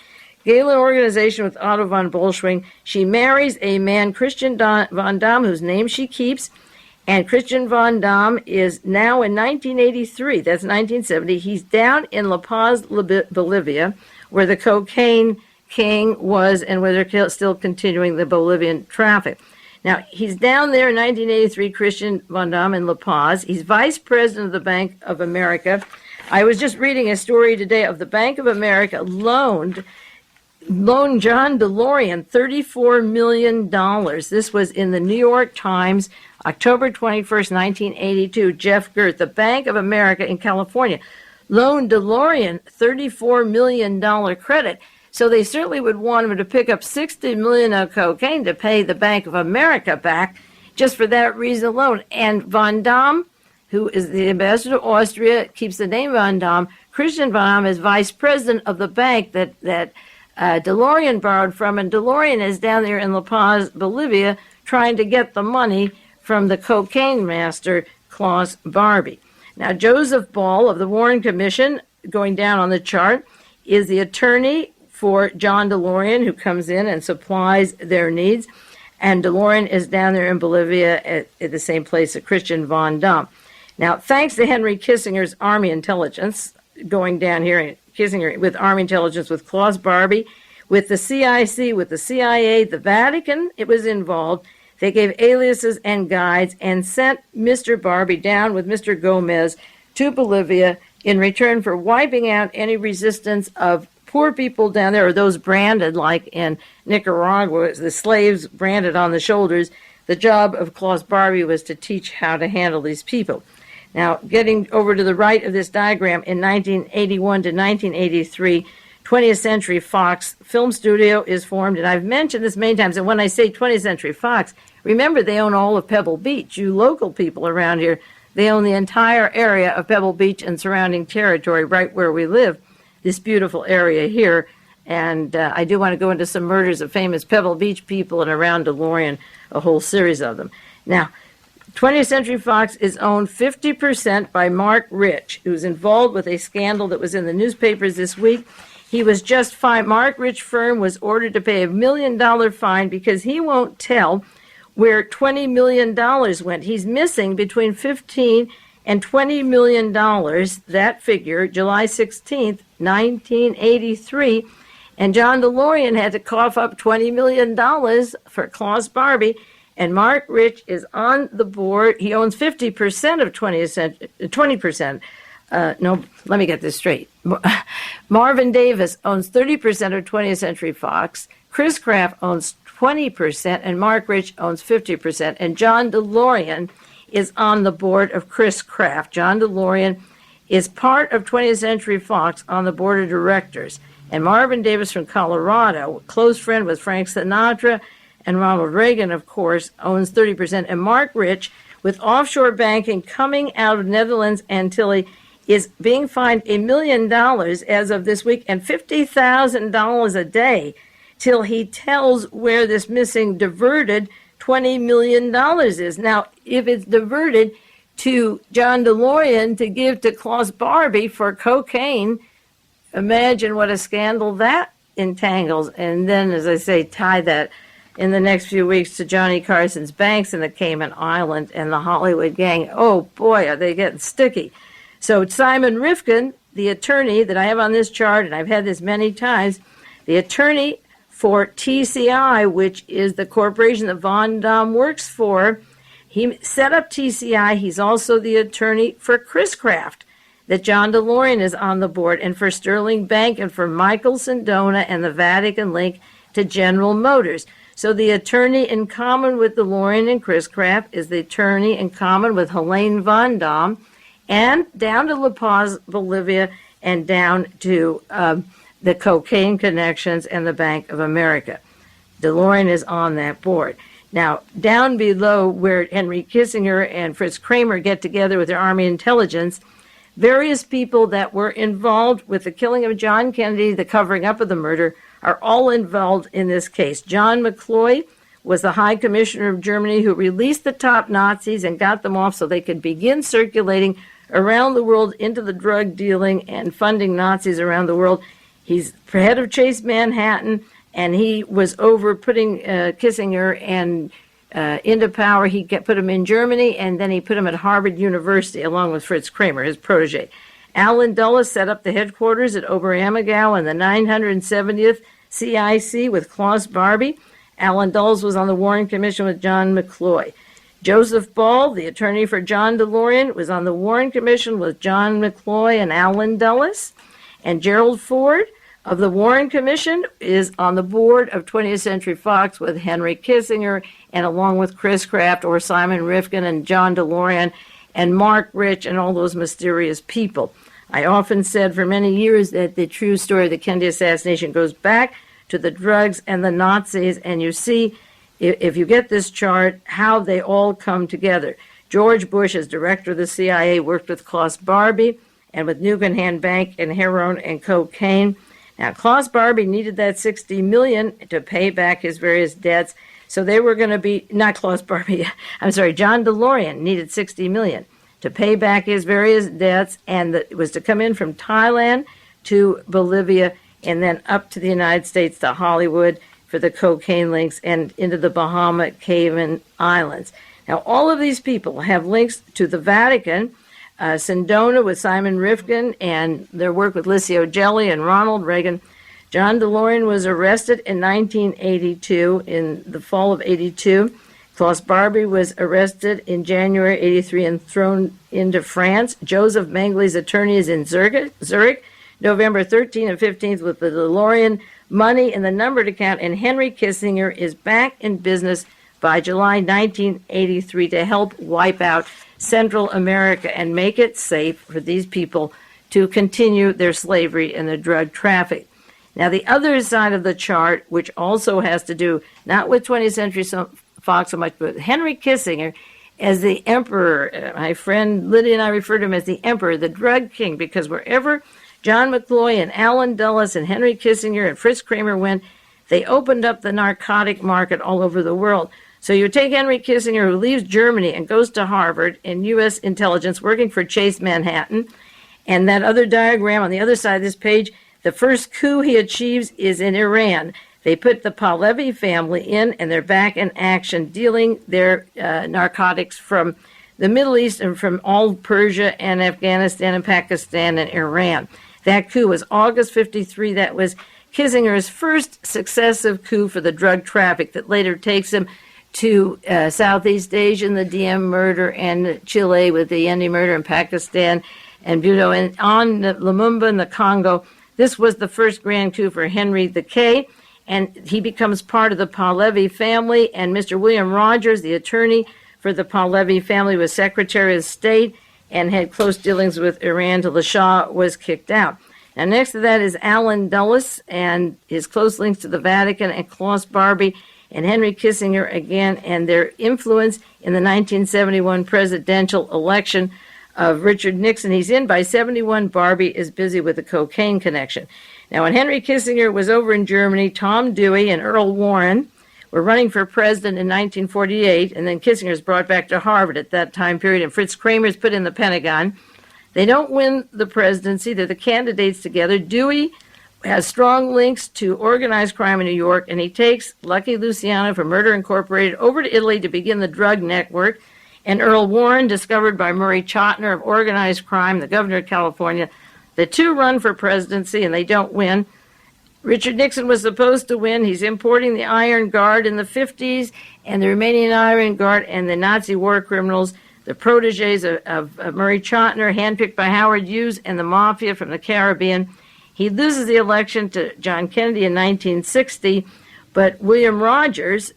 Gehlen organization with Otto von Bolschwing, she marries a man, Christian von Damme, whose name she keeps. And Christian von Damme is now in 1983, that's 1970, he's down in La Paz, Bolivia, where the cocaine king was and where they're still continuing the Bolivian traffic. Now, he's down there in 1983, Christian von Damme in La Paz. He's vice president of the Bank of America. I was just reading a story today of the Bank of America loaned loaned John DeLorean $34 million. This was in the New York Times, October 21st, 1982. Jeff Gert, the Bank of America in California, loaned DeLorean $34 million credit. So they certainly would want him to pick up $60 million of cocaine to pay the Bank of America back just for that reason alone. And Von Damme, who is the ambassador to Austria, keeps the name Von Damme. Christian Von Damme is vice president of the bank that DeLorean borrowed from, and DeLorean is down there in La Paz, Bolivia, trying to get the money from the cocaine master, Klaus Barbie. Now, Joseph Ball of the Warren Commission, going down on the chart, is the attorney for John DeLorean, who comes in and supplies their needs. And DeLorean is down there in Bolivia at the same place as Christian Von Damme. Now, thanks to Henry Kissinger's Army intelligence, going down here, Kissinger with Army intelligence, with Klaus Barbie, with the CIC, with the CIA, the Vatican, it was involved. They gave aliases and guides and sent Mr. Barbie down with Mr. Gomez to Bolivia in return for wiping out any resistance of poor people down there, or those branded, like in Nicaragua, the slaves branded on the shoulders. The job of Klaus Barbie was to teach how to handle these people. Now, getting over to the right of this diagram, in 1981 to 1983, 20th Century Fox Film Studio is formed, and I've mentioned this many times, and when I say 20th Century Fox, remember they own all of Pebble Beach. You local people around here, they own the entire area of Pebble Beach and surrounding territory right where we live, this beautiful area here. And I do want to go into some murders of famous Pebble Beach people and around DeLorean, a whole series of them. Now, 20th Century Fox is owned 50% by Mark Rich, who's involved with a scandal that was in the newspapers this week. He was just fined. Mark Rich firm was ordered to pay $1 million fine because he won't tell where $20 million went. He's missing between $15 and $20 million, that figure, July 16th, 1983. And John DeLorean had to cough up $20 million for Klaus Barbie. And Mark Rich is on the board. He owns 50% of 20%. No, let me get this straight. Marvin Davis owns 30% of 20th Century Fox. Chris Kraft owns 20%, and Mark Rich owns 50%. And John DeLorean is on the board of Chris Kraft. John DeLorean is part of 20th Century Fox on the board of directors. And Marvin Davis from Colorado, a close friend with Frank Sinatra and Ronald Reagan, of course, owns 30%. And Mark Rich, with offshore banking coming out of Netherlands Antilles, is being fined $1 million as of this week and $50,000 a day till he tells where this missing diverted $20 million is. Now, if it's diverted to John DeLorean to give to Klaus Barbie for cocaine, imagine what a scandal that entangles. And then, as I say, tie that in the next few weeks to Johnny Carson's banks in the Cayman Islands and the Hollywood gang. Oh boy, are they getting sticky. So Simon Rifkin, the attorney that I have on this chart, and I've had this many times, the attorney for TCI, which is the corporation that Von Damme works for, he set up TCI. He's also the attorney for Chris Kraft, that John DeLorean is on the board, and for Sterling Bank and for Michael Sindona and the Vatican link to General Motors. So the attorney in common with DeLorean and Chris Kraft is the attorney in common with Helene Von Damme, and down to La Paz, Bolivia, and down to the cocaine connections and the Bank of America. DeLorean is on that board. Now, down below where Henry Kissinger and Fritz Kramer get together with their Army intelligence, various people that were involved with the killing of John Kennedy, the covering up of the murder, are all involved in this case. John McCloy was the High Commissioner of Germany who released the top Nazis and got them off so they could begin circulating around the world into the drug dealing and funding Nazis around the world. He's head of Chase Manhattan, and he was over putting Kissinger and into power. He put him in Germany, and then he put him at Harvard University along with Fritz Kramer, his protege. Alan Dulles set up the headquarters at Oberammergau in the 970th CIC with Klaus Barbie. Alan Dulles was on the Warren Commission with John McCloy. Joseph Ball, the attorney for John DeLorean, was on the Warren Commission with John McCloy and Alan Dulles. And Gerald Ford of the Warren Commission is on the board of 20th Century Fox with Henry Kissinger, and along with Chris Kraft or Simon Rifkin and John DeLorean and Mark Rich and all those mysterious people. I often said for many years that the true story of the Kennedy assassination goes back to the drugs and the Nazis, and you see, if you get this chart, how they all come together. George Bush, as director of the CIA, worked with Klaus Barbie and with Guggenheim Bank and heroin and cocaine. Now, Klaus Barbie needed that $60 million to pay back his various debts, so they were going to be, not Klaus Barbie, I'm sorry, John DeLorean needed $60 million to pay back his various debts, and it was to come in from Thailand to Bolivia and then up to the United States to Hollywood for the cocaine links and into the Bahama Cayman Islands. Now, all of these people have links to the Vatican. Sindona with Simon Rifkin and their work with Licio Gelli and Ronald Reagan. John DeLorean was arrested in 1982, in the fall of 82. Klaus Barbie was arrested in January 83 and thrown into France. Joseph Mengele's attorney is in Zurich, November 13 and 15th with the DeLorean money in the numbered account, and Henry Kissinger is back in business by July 1983 to help wipe out Central America and make it safe for these people to continue their slavery and their drug traffic. Now, the other side of the chart, which also has to do not with 20th Century Fox so much, but with Henry Kissinger as the emperor. My friend Lydia and I refer to him as the emperor, the drug king, because wherever John McCloy and Allen Dulles and Henry Kissinger and Fritz Kramer went, they opened up the narcotic market all over the world. So you take Henry Kissinger, who leaves Germany and goes to Harvard in U.S. intelligence, working for Chase Manhattan, and that other diagram on the other side of this page, the first coup he achieves is in Iran. They put the Pahlavi family in, and they're back in action, dealing their narcotics from the Middle East and from all Persia and Afghanistan and Pakistan and Iran. That coup was August 53. That was Kissinger's first successive coup for the drug traffic that later takes him to Southeast Asia and the Diem murder, and Chile with the Yendi murder, in Pakistan and Budo, and on Lumumba in the Congo. This was the first grand coup for Henry the K, and he becomes part of the Pahlavi family, and Mr. William Rogers, the attorney for the Pahlavi family, was Secretary of State and had close dealings with Iran till the Shah was kicked out. Now, next to that is Allen Dulles and his close links to the Vatican, and Klaus Barbie and Henry Kissinger again, and their influence in the 1971 presidential election of Richard Nixon. He's in by 71. Barbie is busy with the cocaine connection. Now, when Henry Kissinger was over in Germany, Tom Dewey and Earl Warren were running for president in 1948, and then Kissinger is brought back to Harvard at that time period, and Fritz Kramer is put in the Pentagon. They don't win the presidency. They're the candidates together. Dewey has strong links to organized crime in New York, and he takes Lucky Luciano from Murder Incorporated over to Italy to begin the drug network. And Earl Warren, discovered by Murray Chotiner of organized crime, the governor of California. The two run for presidency, and they don't win. Richard Nixon was supposed to win. He's importing the Iron Guard in the 50s, and the Romanian Iron Guard and the Nazi war criminals, the proteges of Murray Chotiner, handpicked by Howard Hughes and the Mafia from the Caribbean. He loses the election to John Kennedy in 1960, but William Rogers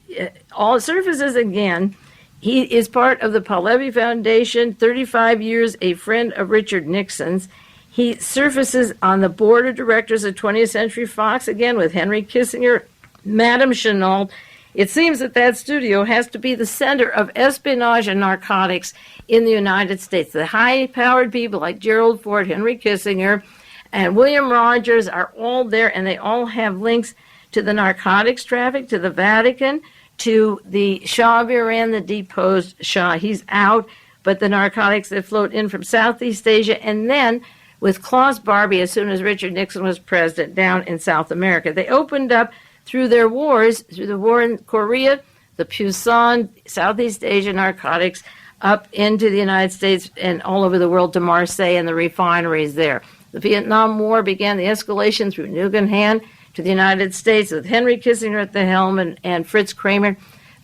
all surfaces again. He is part of the Pahlavi Foundation, 35 years a friend of Richard Nixon's. He surfaces on the board of directors of 20th Century Fox, again with Henry Kissinger, Madame Chenault. It seems that that studio has to be the center of espionage and narcotics in the United States. The high-powered people like Gerald Ford, Henry Kissinger, and William Rogers are all there, and they all have links to the narcotics traffic, to the Vatican, to the Shah of Iran, the deposed Shah. He's out, but the narcotics that float in from Southeast Asia, and then with Klaus Barbie, as soon as Richard Nixon was president, down in South America. They opened up through their wars, through the war in Korea, the Pusan, Southeast Asia narcotics, up into the United States and all over the world to Marseille and the refineries there. The Vietnam War began the escalation through Guggenheim to the United States with Henry Kissinger at the helm and Fritz Kramer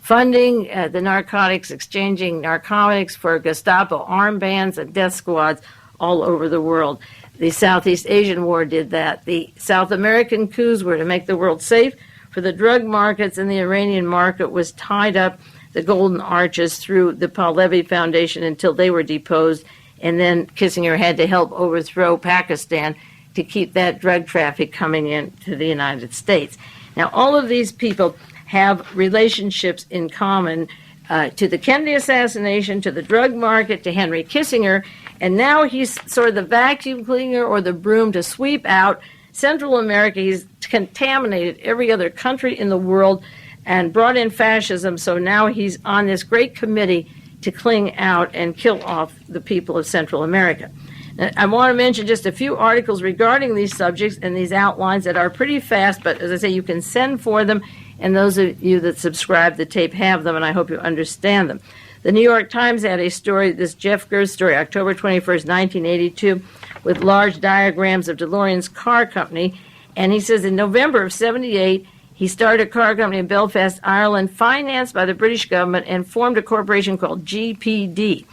funding the narcotics, exchanging narcotics for Gestapo armbands and death squads all over the world. The Southeast Asian War did that. The South American coups were to make the world safe for the drug markets, and the Iranian market was tied up, the golden arches, through the Pahlavi Foundation until they were deposed, and then Kissinger had to help overthrow Pakistan to keep that drug traffic coming into the United States. Now, all of these people have relationships in common to the Kennedy assassination, to the drug market, to Henry Kissinger, and now he's sort of the vacuum cleaner or the broom to sweep out Central America. He's contaminated every other country in the world and brought in fascism, so now he's on this great committee to clean out and kill off the people of Central America. Now, I want to mention just a few articles regarding these subjects and these outlines that are pretty fast, but as I say, you can send for them, and those of you that subscribe the tape have them, and I hope you understand them. The New York Times had a story, this Jeff Gerst story, October 21st, 1982, with large diagrams of DeLorean's car company, and he says in November of 78, he started a car company in Belfast, Ireland, financed by the British government, and formed a corporation called GPD.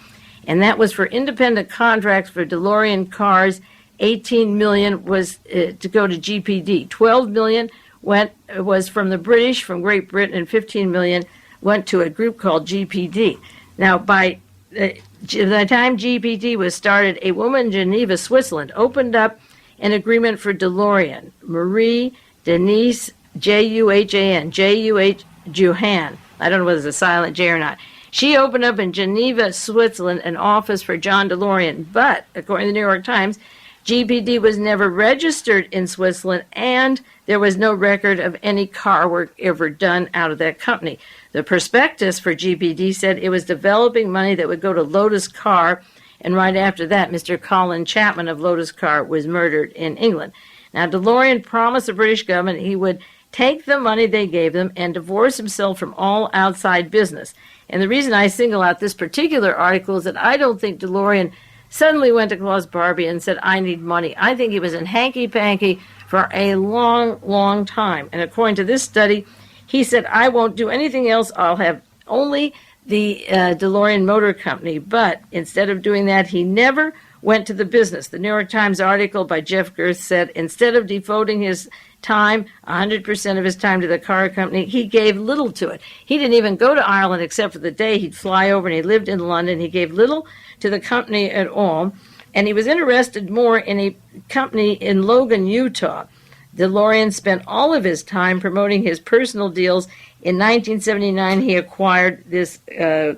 And that was for independent contracts for DeLorean cars. 18 million was to go to GPD. 12 million was from the British, from Great Britain, and 15 million went to a group called GPD. Now, by the time GPD was started, a woman in Geneva, Switzerland, opened up an agreement for DeLorean. Marie Denise Juhan, Juhan. I don't know whether it's a silent J or not. She opened up in Geneva, Switzerland, an office for John DeLorean. But, according to the New York Times, GPD was never registered in Switzerland, and there was no record of any car work ever done out of that company. The prospectus for GPD said it was developing money that would go to Lotus Car, and right after that, Mr. Colin Chapman of Lotus Car was murdered in England. Now, DeLorean promised the British government he would take the money they gave them and divorce himself from all outside business. And the reason I single out this particular article is that I don't think DeLorean suddenly went to Klaus Barbie and said, I need money. I think he was in hanky-panky for a long, long time. And according to this study, he said, I won't do anything else. I'll have only the DeLorean Motor Company. But instead of doing that, he never went to the business. The New York Times article by Jeff Gerst said, instead of devoting his time, 100% of his time to the car company, he gave little to it. He didn't even go to Ireland except for the day he'd fly over, and he lived in London. He gave little to the company at all, and he was interested more in a company in Logan, Utah. DeLorean spent all of his time promoting his personal deals. In 1979, he acquired this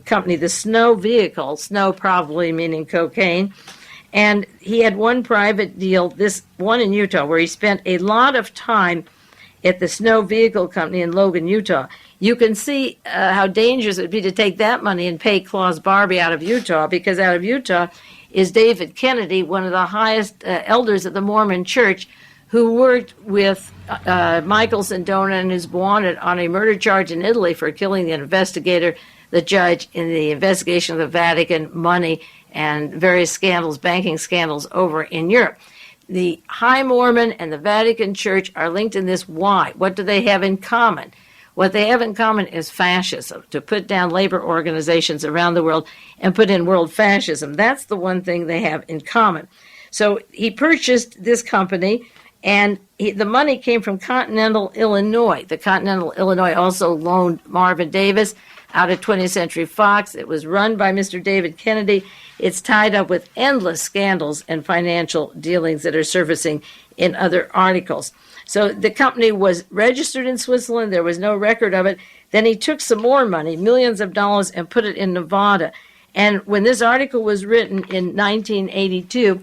company, the Snow Vehicle, Snow probably meaning cocaine, and he had one private deal, this one in Utah, where he spent a lot of time at the Snow Vehicle Company in Logan, Utah. You can see how dangerous it would be to take that money and pay Klaus Barbie out of Utah, because out of Utah is David Kennedy, one of the highest elders of the Mormon Church, who worked with Michael Sindona and is wanted on a murder charge in Italy for killing the investigator, the judge, in the investigation of the Vatican money and various scandals, banking scandals over in Europe. The High Mormon and the Vatican Church are linked in this. Why? What do they have in common? What they have in common is fascism, to put down labor organizations around the world and put in world fascism. That's the one thing they have in common. So he purchased this company, and the money came from Continental Illinois. The Continental Illinois also loaned Marvin Davis out of 20th Century Fox. It was run by Mr. David Kennedy. It's tied up with endless scandals and financial dealings that are surfacing in other articles. So the company was registered in Switzerland. There was no record of it. Then he took some more money, millions of dollars, and put it in Nevada. And when this article was written in 1982,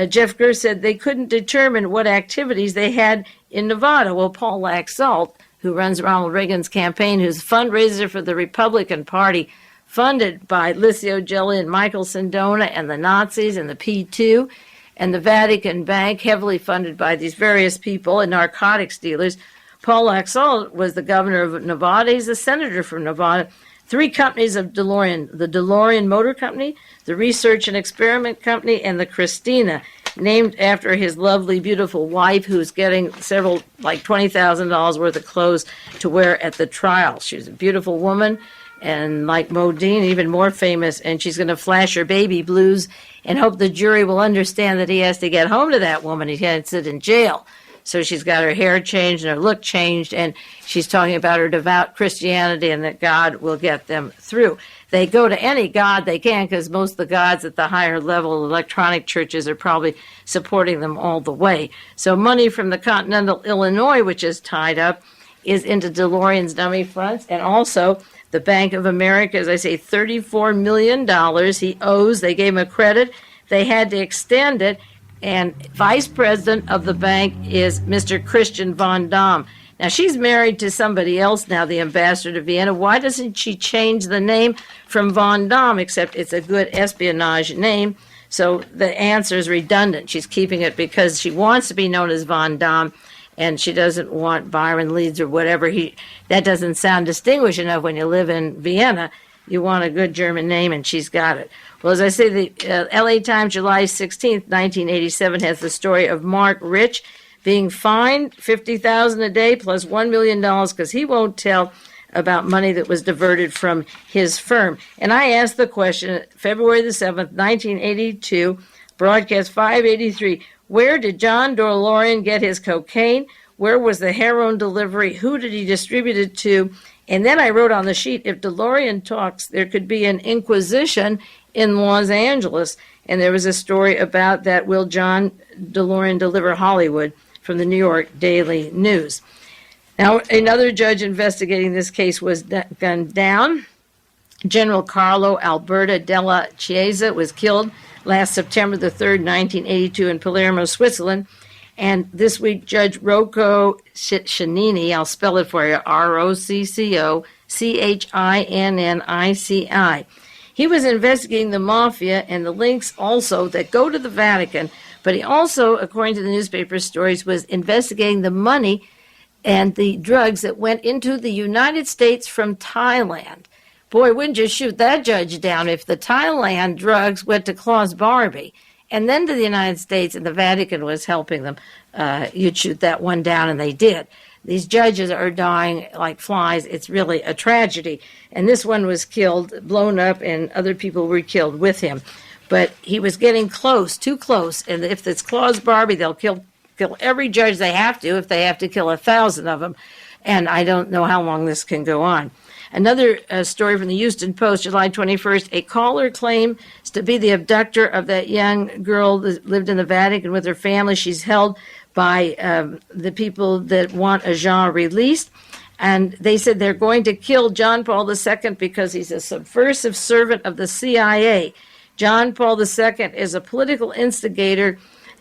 Jeff Gerst said they couldn't determine what activities they had in Nevada. Well, Paul Laxalt, who runs Ronald Reagan's campaign, who's fundraiser for the Republican Party, funded by Licio Gelli and Michael Sindona and the Nazis and the P2 and the Vatican Bank, heavily funded by these various people and narcotics dealers. Paul Laxalt was the governor of Nevada. He's a senator from Nevada. 3 companies of DeLorean, the DeLorean Motor Company, the Research and Experiment Company, and the Christina. named after his lovely, beautiful wife, who's getting several, like $20,000 worth of clothes to wear at the trial. She's a beautiful woman, and like Modine, even more famous, and she's going to flash her baby blues and hope the jury will understand that he has to get home to that woman. He can't sit in jail. So she's got her hair changed and her look changed, and she's talking about her devout Christianity and that God will get them through. They go to any god they can, because most of the gods at the higher level electronic churches are probably supporting them all the way. So money from the Continental Illinois, which is tied up, is into DeLorean's dummy fronts, and also the Bank of America, as I say, $34 million he owes. They gave him a credit. They had to extend it. And vice president of the bank is Mr. Christian Von Damme. Now, she's married to somebody else now, the ambassador to Vienna. Why doesn't she change the name from Von Damme, except it's a good espionage name? So the answer is redundant. She's keeping it because she wants to be known as Von Damme, and she doesn't want Byron Leeds or whatever. That doesn't sound distinguished enough when you live in Vienna. You want a good German name, and she's got it. Well, as I say, the L.A. Times, July 16th, 1987, has the story of Mark Rich being fined $50,000 a day plus $1 million because he won't tell about money that was diverted from his firm. And I asked the question, February the 7th, 1982, broadcast 583, where did John DeLorean get his cocaine? Where was the heroin delivery? Who did he distribute it to? And then I wrote on the sheet, if DeLorean talks, there could be an inquisition in Los Angeles. And there was a story about that, will John DeLorean deliver Hollywood, from the New York Daily News. Now, another judge investigating this case was gunned down. General Carlo Alberto della Chiesa was killed last September the 3rd, 1982 in Palermo, Switzerland. And this week, Judge Rocco Chinnici, I'll spell it for you, Roccochinnici, he was investigating the mafia and the links also that go to the Vatican, but he also, according to the newspaper stories, was investigating the money and the drugs that went into the United States from Thailand. Boy, wouldn't you shoot that judge down if the Thailand drugs went to Klaus Barbie and then to the United States and the Vatican was helping them. You'd shoot that one down, and they did. These judges are dying like flies. It's really a tragedy. And this one was killed, blown up, and other people were killed with him. But he was getting close, too close. And if it's Klaus Barbie, they'll kill every judge they have to, if they have to kill 1,000 of them. And I don't know how long this can go on. Another story from the Houston Post, July 21st, a caller claims to be the abductor of that young girl that lived in the Vatican with her family. She's held by the people that want Jean released. And they said they're going to kill John Paul II because he's a subversive servant of the CIA. John Paul II is a political instigator,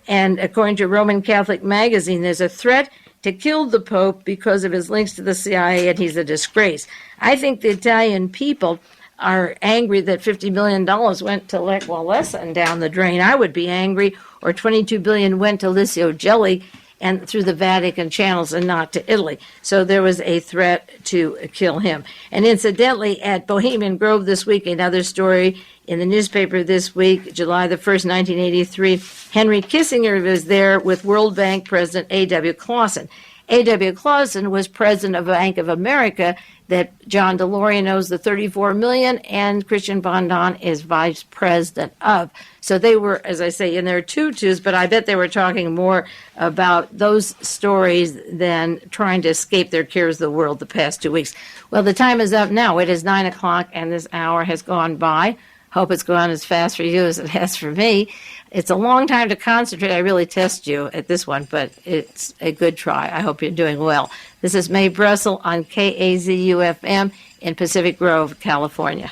and according to Roman Catholic Magazine, there's a threat to kill the Pope because of his links to the CIA, and he's a disgrace. I think the Italian people are angry that $50 million went to Lech Walesa and down the drain. I would be angry, or $22 billion went to Licio Gelli and through the Vatican channels and not to Italy. So there was a threat to kill him. And incidentally, at Bohemian Grove this week, another story in the newspaper this week, July the 1st, 1983, Henry Kissinger was there with World Bank President A.W. Clausen. A.W. Clausen was president of Bank of America that John DeLorean owes the $34 million, and Christian Von Damme is vice president of. So they were, as I say, in their tutus, but I bet they were talking more about those stories than trying to escape their cares of the world the past 2 weeks. Well, the time is up now. It is 9 o'clock, and this hour has gone by. Hope it's gone as fast for you as it has for me. It's a long time to concentrate. I really test you at this one, but it's a good try. I hope you're doing well. This is Mae Brussel on KAZU-FM in Pacific Grove, California.